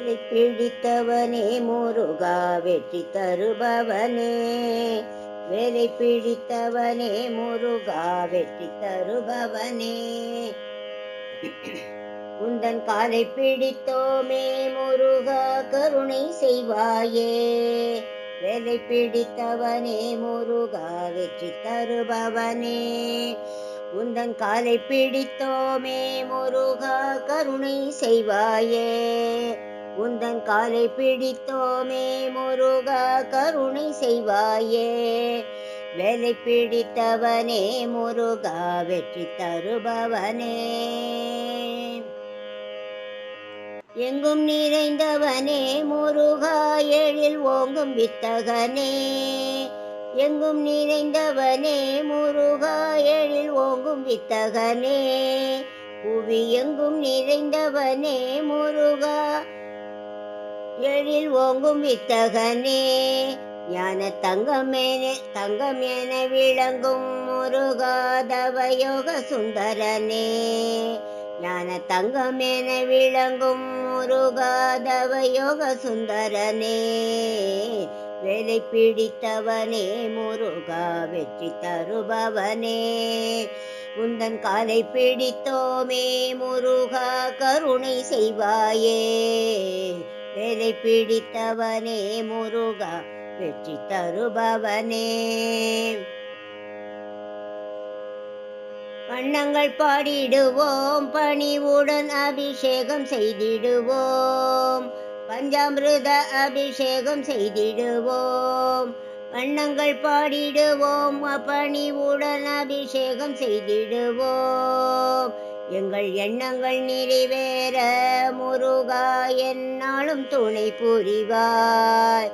வேலை பிடித்தவனே முருகா வெற்றி தருபவனே, வேலை பிடித்தவனே முருகா வெற்றி தருபவனே. உந்தன் காலை பிடித்தோமே முருகா கருணை செய்வாயே, வேலை பிடித்தவனே முருகா வெற்றி தருபவனே. உந்தன் காலை பிடித்தோமே முருகா கருணை செய்வாயே, உந்தன் காலை பிடித்தோமே முருகா கருணை செய்வாயே. வேலை பிடித்தவனே முருகா வெற்றி தருபவனே. எங்கும் நிறைந்தவனே முருகா எழில் ஓங்கும் வித்தகனே, எங்கும் நிறைந்தவனே முருகா எழில் ஓங்கும் வித்தகனே. புவி எங்கும் நிறைந்தவனே முருகா எழில் ஓங்கும் வித்தகனே. ஞான தங்கம் என விளங்கும் முருகா தவயோக சுந்தரனே, ஞான தங்கம் என விளங்கும் முருகா தவயோக சுந்தரனே. வேலை பிடித்தவனே முருகா வெற்றி தருபவனே, உந்தன் காலை பிடித்தோமே முருகா கருணை செய்வாயே. வேலை பிடித்தவனே முருகா வெற்றி தருபவனே. வண்ணங்கள் பாடிடுவோம் பணிவுடன் அபிஷேகம் செய்திடுவோம், பஞ்சாமிருத அபிஷேகம் செய்திடுவோம். வண்ணங்கள் பாடிடுவோம் பணிவுடன் அபிஷேகம் செய்திடுவோம். எங்கள் எண்ணங்கள் நிறைவேற முருகா எந்நாளும் துணை புரிவாய்,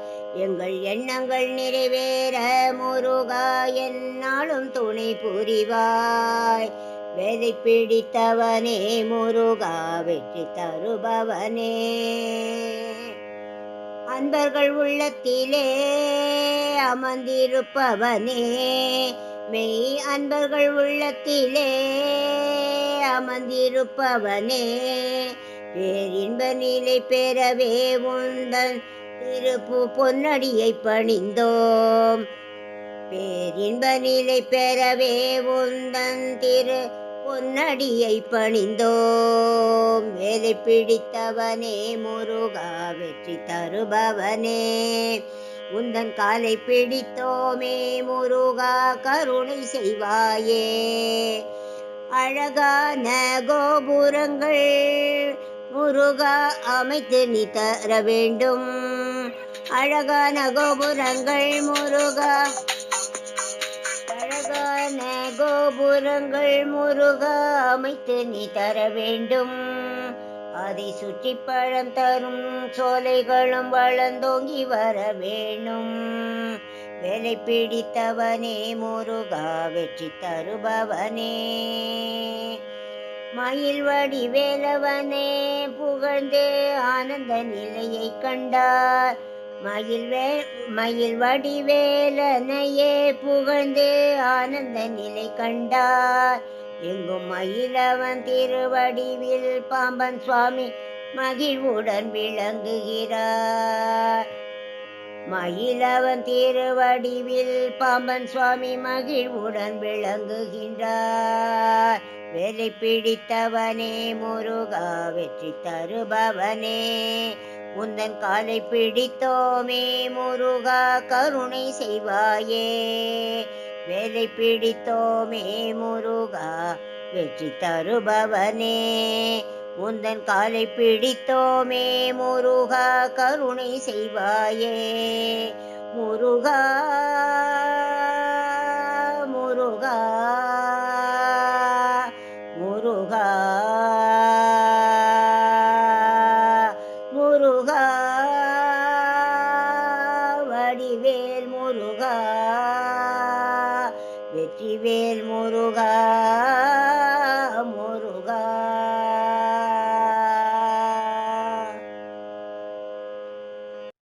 எங்கள் எண்ணங்கள் நிறைவேற முருகா எந்நாளும் துணை புரிவாய். வேலை பிடித்தவனே முருகா வெற்றி தருபவனே. அன்பர்கள் உள்ளத்திலே அமர்ந்திருப்பவனே, மெய் அன்பர்கள் உள்ளத்திலே அமர்ந்திருப்பவனே. பேரின்ப நிலை பெறவே உந்தன் திருப்பு பொன்னடியை பணிந்தோம், பேரின்ப நிலை பெறவே உந்தன் திரு பொன்னடியை பணிந்தோம். வேலை பிடித்தவனே முருகா வெற்றி தருபவனே, உந்தன் காலை பிடித்தோமே முருகா கருணை செய்வாயே. அழகான கோபுரங்கள் முருகா அமைத்து நீ தர வேண்டும், அழகான கோபுரங்கள் முருகா, அழகான கோபுரங்கள் முருகா அமைத்து நீ தர வேண்டும். அதை சுற்றி பழம் தரும் சோலைகளும் வளர்ந்தோங்கி வர வேணும். வேலை பிடித்தவனே முருகா வெற்றி தருபவனே. மயில் வடிவேலவனே புகழ்ந்து ஆனந்த நிலையை கண்டார், மயில் வடிவேலனையே புகழ்ந்து ஆனந்த நிலை கண்டார். எங்கும் மயிலவன் திருவடிவில் பாம்பன் சுவாமி மகிழ்வுடன் விளங்குகிறார், மயிலவன் திருவடிவில் பாம்பன் சுவாமி மகிழ்வுடன் விளங்குகின்றார். வேலை பிடித்தவனே முருகா வெற்றி தருபவனே, உந்தன் காலை பிடித்தோமே முருகா கருணை செய்வாயே. வேலை பிடித்தோமே முருகா வெற்றி தருபவனே, உந்தன் காலை பிடித்தோமே முருகா கருணை செய்வாயே. முருகா